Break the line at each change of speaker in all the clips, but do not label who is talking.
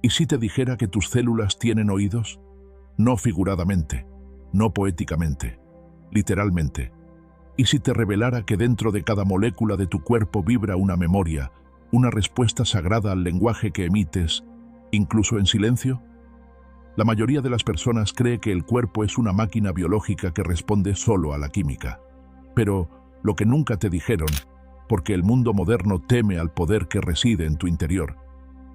¿Y si te dijera que tus células tienen oídos? No figuradamente, no poéticamente, literalmente. ¿Y si te revelara que dentro de cada molécula de tu cuerpo vibra una memoria, una respuesta sagrada al lenguaje que emites, incluso en silencio? La mayoría de las personas cree que el cuerpo es una máquina biológica que responde solo a la química. Pero lo que nunca te dijeron, porque el mundo moderno teme al poder que reside en tu interior,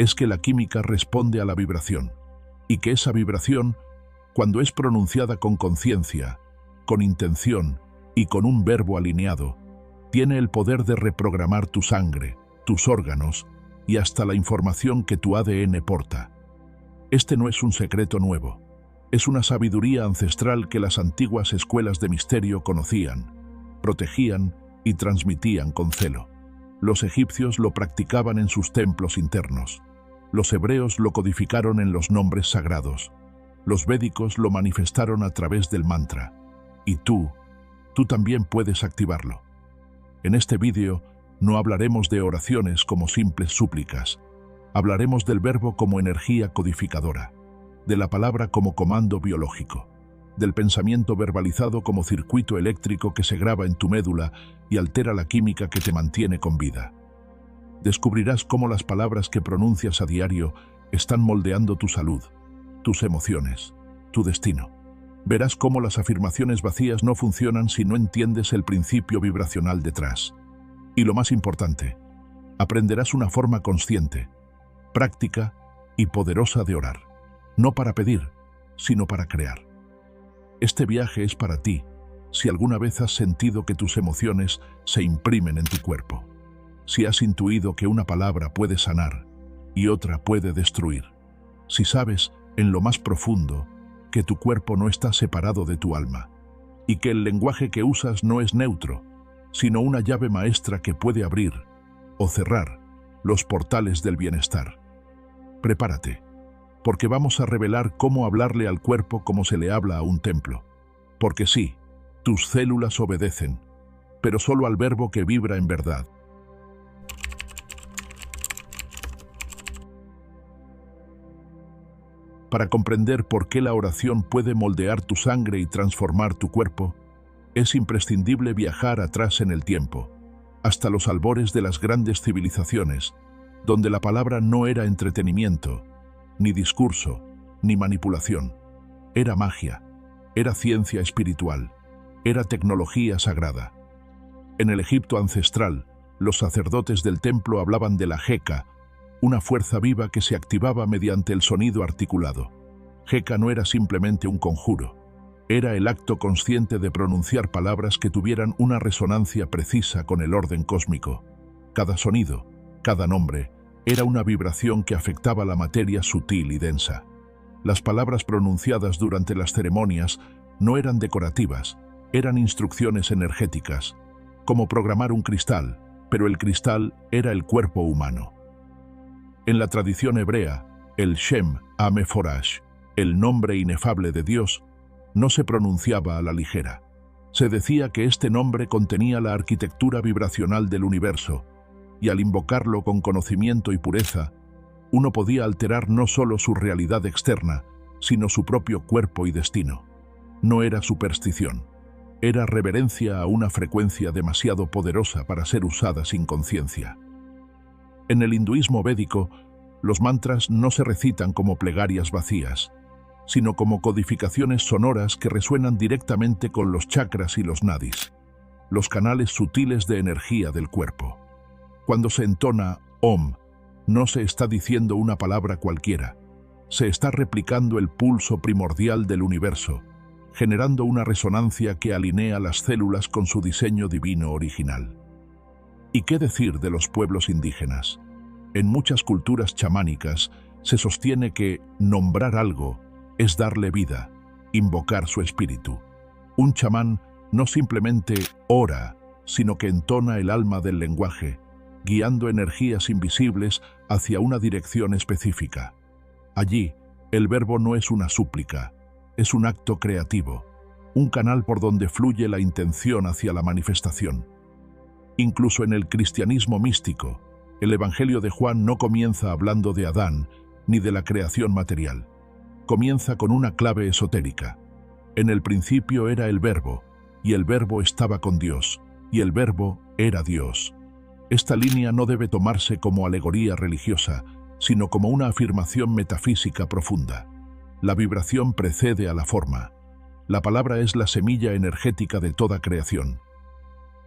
es que la química responde a la vibración, y que esa vibración, cuando es pronunciada con conciencia, con intención y con un verbo alineado, tiene el poder de reprogramar tu sangre, tus órganos y hasta la información que tu ADN porta. Este no es un secreto nuevo, es una sabiduría ancestral que las antiguas escuelas de misterio conocían, protegían y transmitían con celo. Los egipcios lo practicaban en sus templos internos. Los hebreos lo codificaron en los nombres sagrados. Los védicos lo manifestaron a través del mantra. Y tú también puedes activarlo. En este vídeo no hablaremos de oraciones como simples súplicas. Hablaremos del verbo como energía codificadora, de la palabra como comando biológico, del pensamiento verbalizado como circuito eléctrico que se graba en tu médula y altera la química que te mantiene con vida. Descubrirás cómo las palabras que pronuncias a diario están moldeando tu salud, tus emociones, tu destino. Verás cómo las afirmaciones vacías no funcionan si no entiendes el principio vibracional detrás. Y lo más importante, aprenderás una forma consciente, práctica y poderosa de orar. No para pedir, sino para crear. Este viaje es para ti, si alguna vez has sentido que tus emociones se imprimen en tu cuerpo. Si has intuido que una palabra puede sanar y otra puede destruir. Si sabes, en lo más profundo, que tu cuerpo no está separado de tu alma y que el lenguaje que usas no es neutro, sino una llave maestra que puede abrir o cerrar los portales del bienestar. Prepárate, porque vamos a revelar cómo hablarle al cuerpo como se le habla a un templo. Porque sí, tus células obedecen, pero solo al verbo que vibra en verdad. Para comprender por qué la oración puede moldear tu sangre y transformar tu cuerpo, es imprescindible viajar atrás en el tiempo, hasta los albores de las grandes civilizaciones, donde la palabra no era entretenimiento, ni discurso, ni manipulación. Era magia, era ciencia espiritual, era tecnología sagrada. En el Egipto ancestral, los sacerdotes del templo hablaban de la Heka, una fuerza viva que se activaba mediante el sonido articulado. Heka no era simplemente un conjuro, era el acto consciente de pronunciar palabras que tuvieran una resonancia precisa con el orden cósmico. Cada sonido, cada nombre, era una vibración que afectaba la materia sutil y densa. Las palabras pronunciadas durante las ceremonias no eran decorativas, eran instrucciones energéticas, como programar un cristal, pero el cristal era el cuerpo humano. En la tradición hebrea, el Shem HaMeforash, el nombre inefable de Dios, no se pronunciaba a la ligera. Se decía que este nombre contenía la arquitectura vibracional del universo, y al invocarlo con conocimiento y pureza, uno podía alterar no solo su realidad externa, sino su propio cuerpo y destino. No era superstición, era reverencia a una frecuencia demasiado poderosa para ser usada sin conciencia. En el hinduismo védico, los mantras no se recitan como plegarias vacías, sino como codificaciones sonoras que resuenan directamente con los chakras y los nadis, los canales sutiles de energía del cuerpo. Cuando se entona Om, no se está diciendo una palabra cualquiera, se está replicando el pulso primordial del universo, generando una resonancia que alinea las células con su diseño divino original. ¿Y qué decir de los pueblos indígenas? En muchas culturas chamánicas se sostiene que nombrar algo es darle vida, invocar su espíritu. Un chamán no simplemente ora, sino que entona el alma del lenguaje, guiando energías invisibles hacia una dirección específica. Allí, el verbo no es una súplica, es un acto creativo, un canal por donde fluye la intención hacia la manifestación. Incluso en el cristianismo místico, el Evangelio de Juan no comienza hablando de Adán, ni de la creación material. Comienza con una clave esotérica. En el principio era el Verbo, y el Verbo estaba con Dios, y el Verbo era Dios. Esta línea no debe tomarse como alegoría religiosa, sino como una afirmación metafísica profunda. La vibración precede a la forma. La palabra es la semilla energética de toda creación.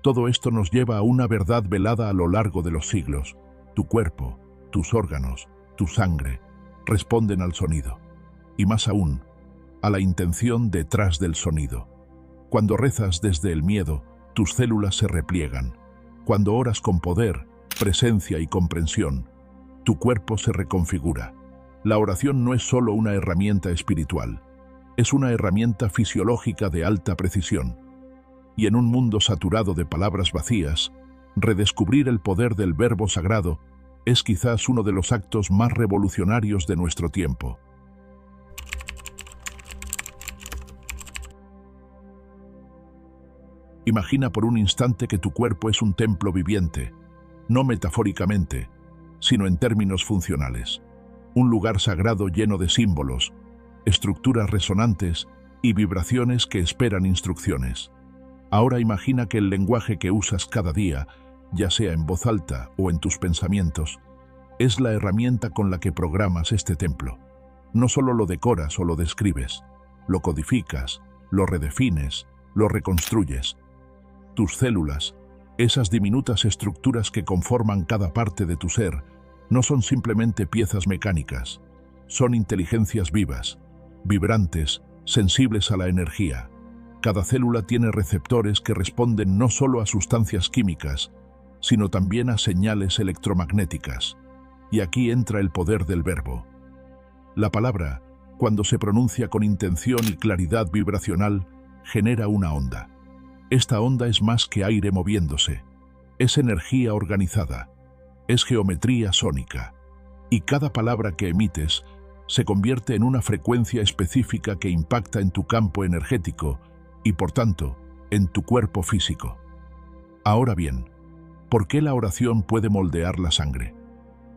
Todo esto nos lleva a una verdad velada a lo largo de los siglos. Tu cuerpo, tus órganos, tu sangre, responden al sonido. Y más aún, a la intención detrás del sonido. Cuando rezas desde el miedo, tus células se repliegan. Cuando oras con poder, presencia y comprensión, tu cuerpo se reconfigura. La oración no es solo una herramienta espiritual, es una herramienta fisiológica de alta precisión. Y en un mundo saturado de palabras vacías, redescubrir el poder del verbo sagrado es quizás uno de los actos más revolucionarios de nuestro tiempo. Imagina por un instante que tu cuerpo es un templo viviente, no metafóricamente, sino en términos funcionales. Un lugar sagrado lleno de símbolos, estructuras resonantes y vibraciones que esperan instrucciones. Ahora imagina que el lenguaje que usas cada día, ya sea en voz alta o en tus pensamientos, es la herramienta con la que programas este templo. No solo lo decoras o lo describes, lo codificas, lo redefines, lo reconstruyes. Tus células, esas diminutas estructuras que conforman cada parte de tu ser, no son simplemente piezas mecánicas, son inteligencias vivas, vibrantes, sensibles a la energía. Cada célula tiene receptores que responden no solo a sustancias químicas, sino también a señales electromagnéticas. Y aquí entra el poder del verbo. La palabra, cuando se pronuncia con intención y claridad vibracional, genera una onda. Esta onda es más que aire moviéndose, es energía organizada, es geometría sónica, y cada palabra que emites se convierte en una frecuencia específica que impacta en tu campo energético y, por tanto, en tu cuerpo físico. Ahora bien, ¿por qué la oración puede moldear la sangre?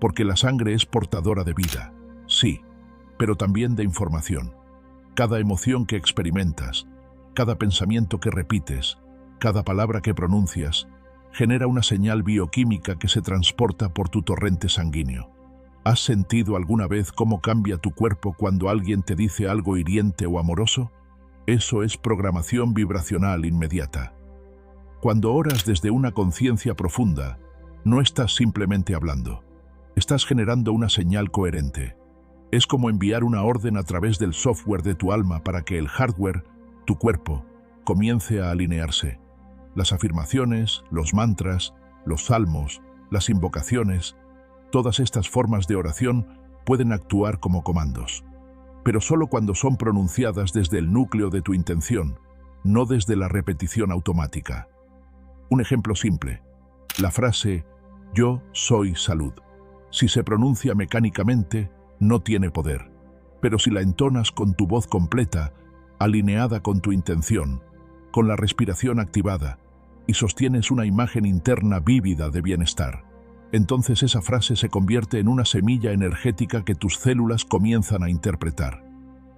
Porque la sangre es portadora de vida, sí, pero también de información. Cada emoción que experimentas, cada pensamiento que repites, cada palabra que pronuncias, genera una señal bioquímica que se transporta por tu torrente sanguíneo. ¿Has sentido alguna vez cómo cambia tu cuerpo cuando alguien te dice algo hiriente o amoroso? Eso es programación vibracional inmediata. Cuando oras desde una conciencia profunda, no estás simplemente hablando. Estás generando una señal coherente. Es como enviar una orden a través del software de tu alma para que el hardware, tu cuerpo, comience a alinearse. Las afirmaciones, los mantras, los salmos, las invocaciones, todas estas formas de oración pueden actuar como comandos, pero solo cuando son pronunciadas desde el núcleo de tu intención, no desde la repetición automática. Un ejemplo simple, la frase «Yo soy salud». Si se pronuncia mecánicamente, no tiene poder, pero si la entonas con tu voz completa, alineada con tu intención, con la respiración activada, y sostienes una imagen interna vívida de bienestar, entonces esa frase se convierte en una semilla energética que tus células comienzan a interpretar.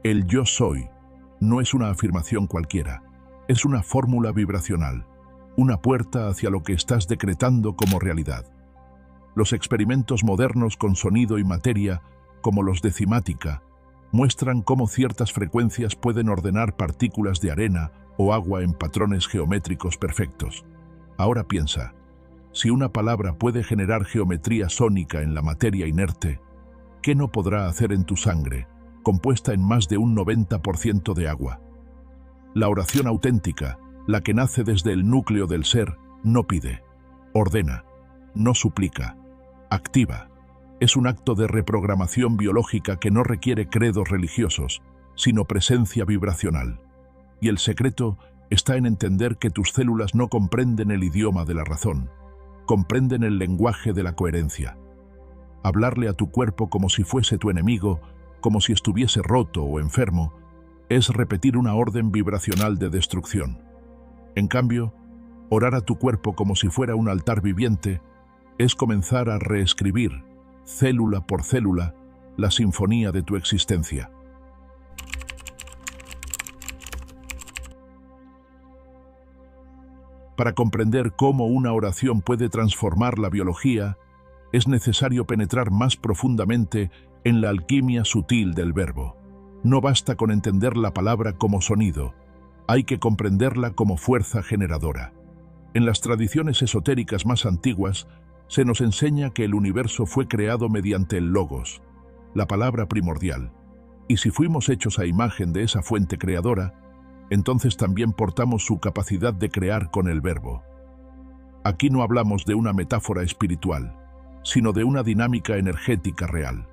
El yo soy no es una afirmación cualquiera, es una fórmula vibracional, una puerta hacia lo que estás decretando como realidad. Los experimentos modernos con sonido y materia, como los de cimática, muestran cómo ciertas frecuencias pueden ordenar partículas de arena o agua en patrones geométricos perfectos. Ahora piensa, si una palabra puede generar geometría sónica en la materia inerte, ¿qué no podrá hacer en tu sangre, compuesta en más de un 90% de agua? La oración auténtica, la que nace desde el núcleo del ser, no pide, ordena, no suplica, activa. Es un acto de reprogramación biológica que no requiere credos religiosos, sino presencia vibracional. Y el secreto está en entender que tus células no comprenden el idioma de la razón, comprenden el lenguaje de la coherencia. Hablarle a tu cuerpo como si fuese tu enemigo, como si estuviese roto o enfermo, es repetir una orden vibracional de destrucción. En cambio, orar a tu cuerpo como si fuera un altar viviente es comenzar a reescribir, célula por célula, la sinfonía de tu existencia. Para comprender cómo una oración puede transformar la biología, es necesario penetrar más profundamente en la alquimia sutil del verbo. No basta con entender la palabra como sonido, hay que comprenderla como fuerza generadora. En las tradiciones esotéricas más antiguas, se nos enseña que el universo fue creado mediante el logos, la palabra primordial, y si fuimos hechos a imagen de esa fuente creadora, entonces también portamos su capacidad de crear con el verbo. Aquí no hablamos de una metáfora espiritual, sino de una dinámica energética real.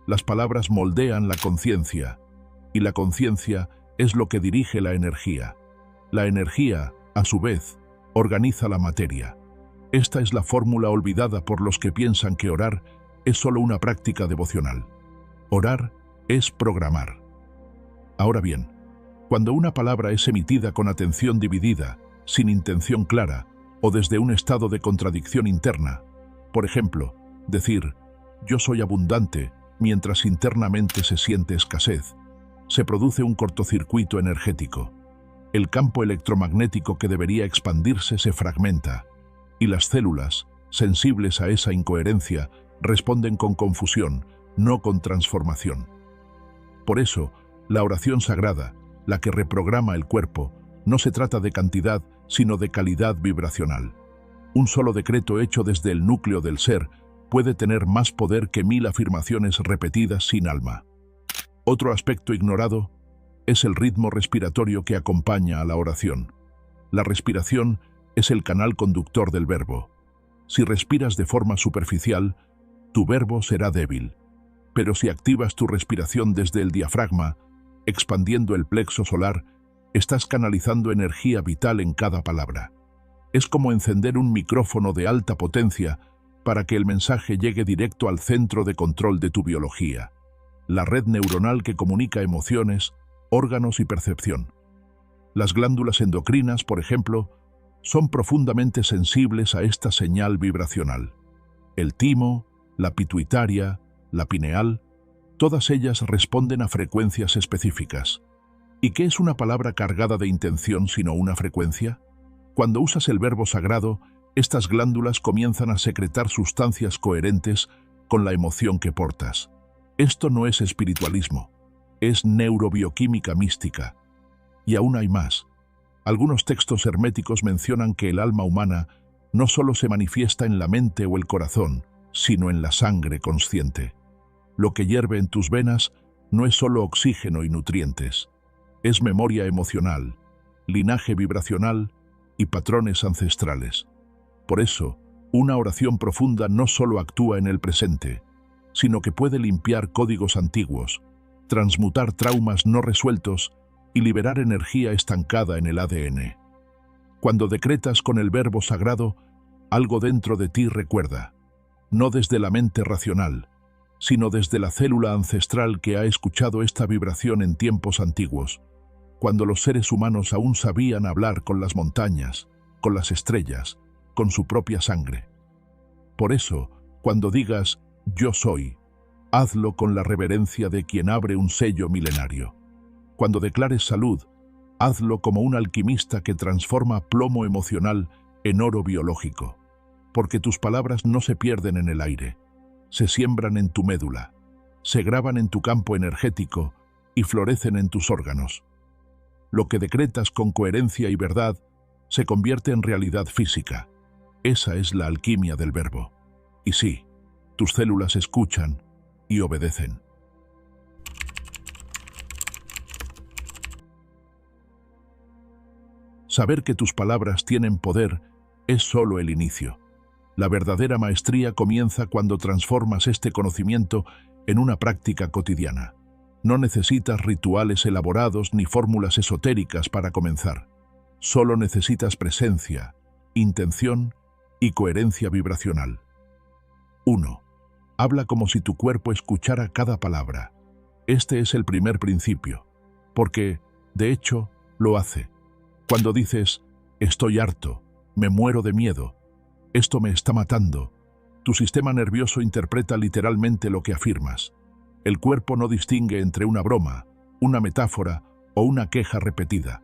Las palabras moldean la conciencia, y la conciencia es lo que dirige la energía. La energía, a su vez, organiza la materia. Esta es la fórmula olvidada por los que piensan que orar es solo una práctica devocional. Orar es programar. Ahora bien, cuando una palabra es emitida con atención dividida, sin intención clara, o desde un estado de contradicción interna, por ejemplo, decir «yo soy abundante» mientras internamente se siente escasez, se produce un cortocircuito energético. El campo electromagnético que debería expandirse se fragmenta, y las células, sensibles a esa incoherencia, responden con confusión, no con transformación. Por eso, la oración sagrada, la que reprograma el cuerpo, no se trata de cantidad, sino de calidad vibracional. Un solo decreto hecho desde el núcleo del ser puede tener más poder que 1000 afirmaciones repetidas sin alma. Otro aspecto ignorado es el ritmo respiratorio que acompaña a la oración. La respiración es el canal conductor del verbo. Si respiras de forma superficial, tu verbo será débil. Pero si activas tu respiración desde el diafragma, expandiendo el plexo solar, estás canalizando energía vital en cada palabra. Es como encender un micrófono de alta potencia para que el mensaje llegue directo al centro de control de tu biología, la red neuronal que comunica emociones, órganos y percepción. Las glándulas endocrinas, por ejemplo, son profundamente sensibles a esta señal vibracional. El timo, la pituitaria, la pineal, todas ellas responden a frecuencias específicas. ¿Y qué es una palabra cargada de intención sino una frecuencia? Cuando usas el verbo sagrado, estas glándulas comienzan a secretar sustancias coherentes con la emoción que portas. Esto no es espiritualismo, es neurobioquímica mística. Y aún hay más. Algunos textos herméticos mencionan que el alma humana no solo se manifiesta en la mente o el corazón, sino en la sangre consciente. Lo que hierve en tus venas no es solo oxígeno y nutrientes, es memoria emocional, linaje vibracional y patrones ancestrales. Por eso, una oración profunda no solo actúa en el presente, sino que puede limpiar códigos antiguos, transmutar traumas no resueltos y liberar energía estancada en el ADN. Cuando decretas con el verbo sagrado, algo dentro de ti recuerda, no desde la mente racional, sino desde la célula ancestral que ha escuchado esta vibración en tiempos antiguos, cuando los seres humanos aún sabían hablar con las montañas, con las estrellas, con su propia sangre. Por eso, cuando digas «yo soy», hazlo con la reverencia de quien abre un sello milenario. Cuando declares salud, hazlo como un alquimista que transforma plomo emocional en oro biológico, porque tus palabras no se pierden en el aire, se siembran en tu médula, se graban en tu campo energético y florecen en tus órganos. Lo que decretas con coherencia y verdad se convierte en realidad física. Esa es la alquimia del verbo. Y sí, tus células escuchan y obedecen. Saber que tus palabras tienen poder es solo el inicio. La verdadera maestría comienza cuando transformas este conocimiento en una práctica cotidiana. No necesitas rituales elaborados ni fórmulas esotéricas para comenzar. Solo necesitas presencia, intención y coherencia vibracional. 1. Habla como si tu cuerpo escuchara cada palabra. Este es el primer principio, porque, de hecho, lo hace. Cuando dices, estoy harto, me muero de miedo, esto me está matando, tu sistema nervioso interpreta literalmente lo que afirmas. El cuerpo no distingue entre una broma, una metáfora o una queja repetida.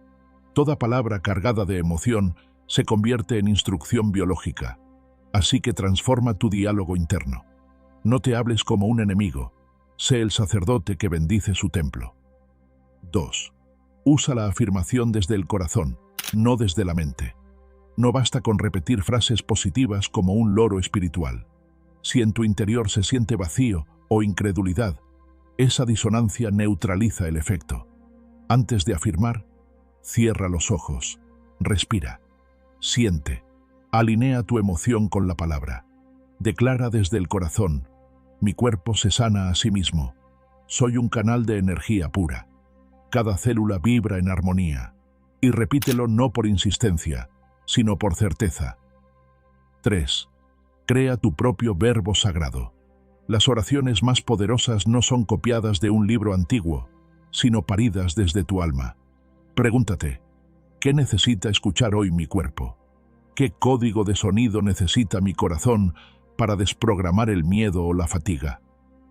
Toda palabra cargada de emoción se convierte en instrucción biológica. Así que transforma tu diálogo interno. No te hables como un enemigo. Sé el sacerdote que bendice su templo. 2. Usa la afirmación desde el corazón, no desde la mente. No basta con repetir frases positivas como un loro espiritual. Si en tu interior se siente vacío o incredulidad, esa disonancia neutraliza el efecto. Antes de afirmar, cierra los ojos, respira, siente, alinea tu emoción con la palabra. Declara desde el corazón: mi cuerpo se sana a sí mismo. Soy un canal de energía pura. Cada célula vibra en armonía. Y repítelo no por insistencia, sino por certeza. 3. Crea tu propio verbo sagrado. Las oraciones más poderosas no son copiadas de un libro antiguo, sino paridas desde tu alma. Pregúntate: ¿qué necesita escuchar hoy mi cuerpo? ¿Qué código de sonido necesita mi corazón para desprogramar el miedo o la fatiga?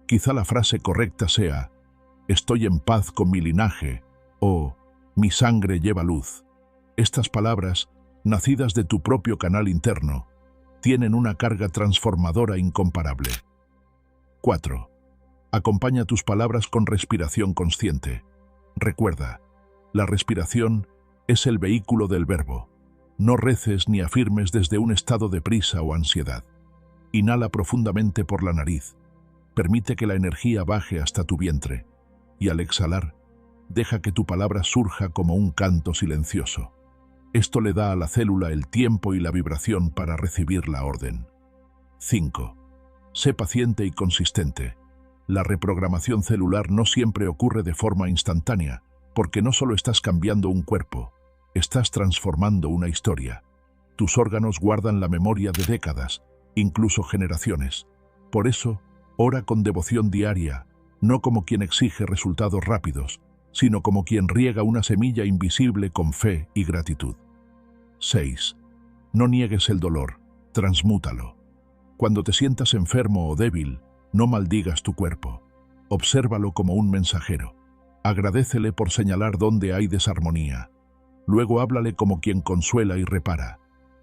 Quizá la frase correcta sea: estoy en paz con mi linaje, o mi sangre lleva luz. Estas palabras, nacidas de tu propio canal interno, tienen una carga transformadora incomparable. 4. Acompaña tus palabras con respiración consciente. Recuerda, la respiración es el vehículo del verbo. No reces ni afirmes desde un estado de prisa o ansiedad. Inhala profundamente por la nariz. Permite que la energía baje hasta tu vientre. Y al exhalar, deja que tu palabra surja como un canto silencioso. Esto le da a la célula el tiempo y la vibración para recibir la orden. 5. Sé paciente y consistente. La reprogramación celular no siempre ocurre de forma instantánea, porque no solo estás cambiando un cuerpo, estás transformando una historia. Tus órganos guardan la memoria de décadas, incluso generaciones. Por eso, ora con devoción diaria, no como quien exige resultados rápidos, sino como quien riega una semilla invisible con fe y gratitud. 6. No niegues el dolor, transmútalo. Cuando te sientas enfermo o débil, no maldigas tu cuerpo. Obsérvalo como un mensajero. Agradécele por señalar dónde hay desarmonía. Luego háblale como quien consuela y repara.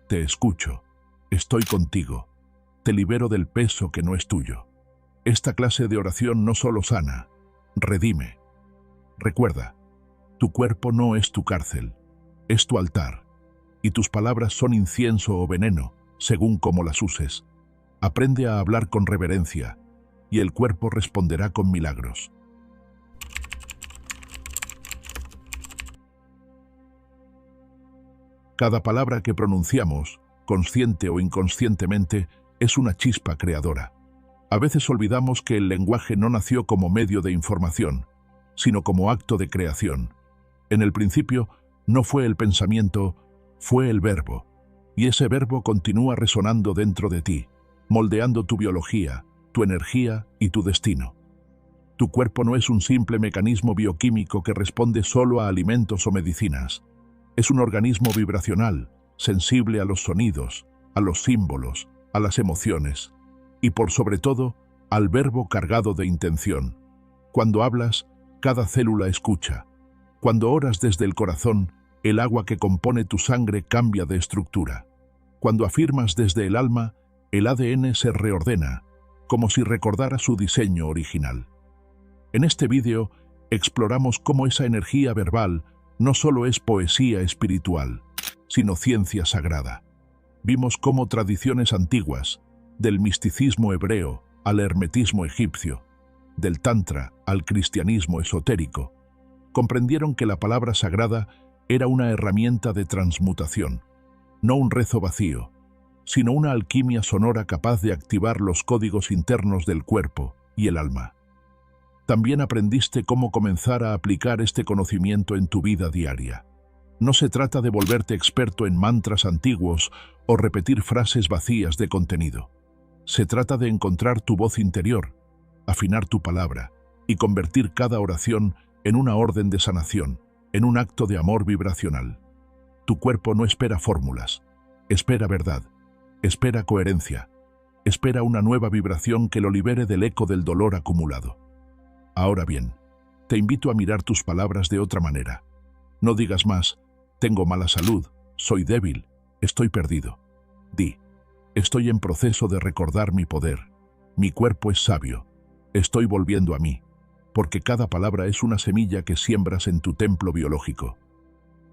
Te escucho. Estoy contigo. Te libero del peso que no es tuyo. Esta clase de oración no solo sana, redime. Recuerda, tu cuerpo no es tu cárcel, es tu altar, y tus palabras son incienso o veneno, según cómo las uses. Aprende a hablar con reverencia, y el cuerpo responderá con milagros. Cada palabra que pronunciamos, consciente o inconscientemente, es una chispa creadora. A veces olvidamos que el lenguaje no nació como medio de información, sino como acto de creación. En el principio, no fue el pensamiento, fue el verbo, y ese verbo continúa resonando dentro de ti, moldeando tu biología, tu energía y tu destino. Tu cuerpo no es un simple mecanismo bioquímico que responde solo a alimentos o medicinas. Es un organismo vibracional, sensible a los sonidos, a los símbolos, a las emociones, y por sobre todo, al verbo cargado de intención. Cuando hablas, cada célula escucha. Cuando oras desde el corazón, el agua que compone tu sangre cambia de estructura. Cuando afirmas desde el alma, el ADN se reordena, como si recordara su diseño original. En este vídeo, exploramos cómo esa energía verbal no solo es poesía espiritual, sino ciencia sagrada. Vimos cómo tradiciones antiguas, del misticismo hebreo al hermetismo egipcio, del tantra al cristianismo esotérico, comprendieron que la palabra sagrada era una herramienta de transmutación, no un rezo vacío, sino una alquimia sonora capaz de activar los códigos internos del cuerpo y el alma. También aprendiste cómo comenzar a aplicar este conocimiento en tu vida diaria. No se trata de volverte experto en mantras antiguos o repetir frases vacías de contenido. Se trata de encontrar tu voz interior, afinar tu palabra y convertir cada oración en una orden de sanación, en un acto de amor vibracional. Tu cuerpo no espera fórmulas, espera verdad, espera coherencia, espera una nueva vibración que lo libere del eco del dolor acumulado. Ahora bien, te invito a mirar tus palabras de otra manera. No digas más, tengo mala salud, soy débil, estoy perdido. Di, estoy en proceso de recordar mi poder. Mi cuerpo es sabio. Estoy volviendo a mí, porque cada palabra es una semilla que siembras en tu templo biológico.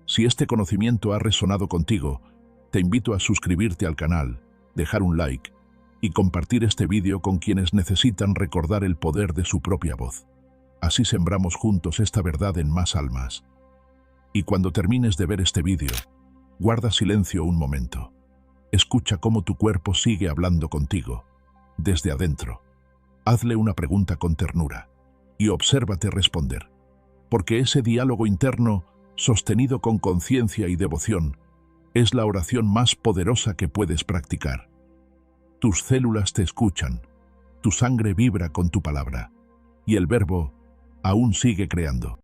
Si este conocimiento ha resonado contigo, te invito a suscribirte al canal, dejar un like y compartir este vídeo con quienes necesitan recordar el poder de su propia voz. Así sembramos juntos esta verdad en más almas. Y cuando termines de ver este vídeo, guarda silencio un momento. Escucha cómo tu cuerpo sigue hablando contigo, desde adentro. Hazle una pregunta con ternura y obsérvate responder, porque ese diálogo interno, sostenido con conciencia y devoción, es la oración más poderosa que puedes practicar. Tus células te escuchan, tu sangre vibra con tu palabra, y el verbo aún sigue creando.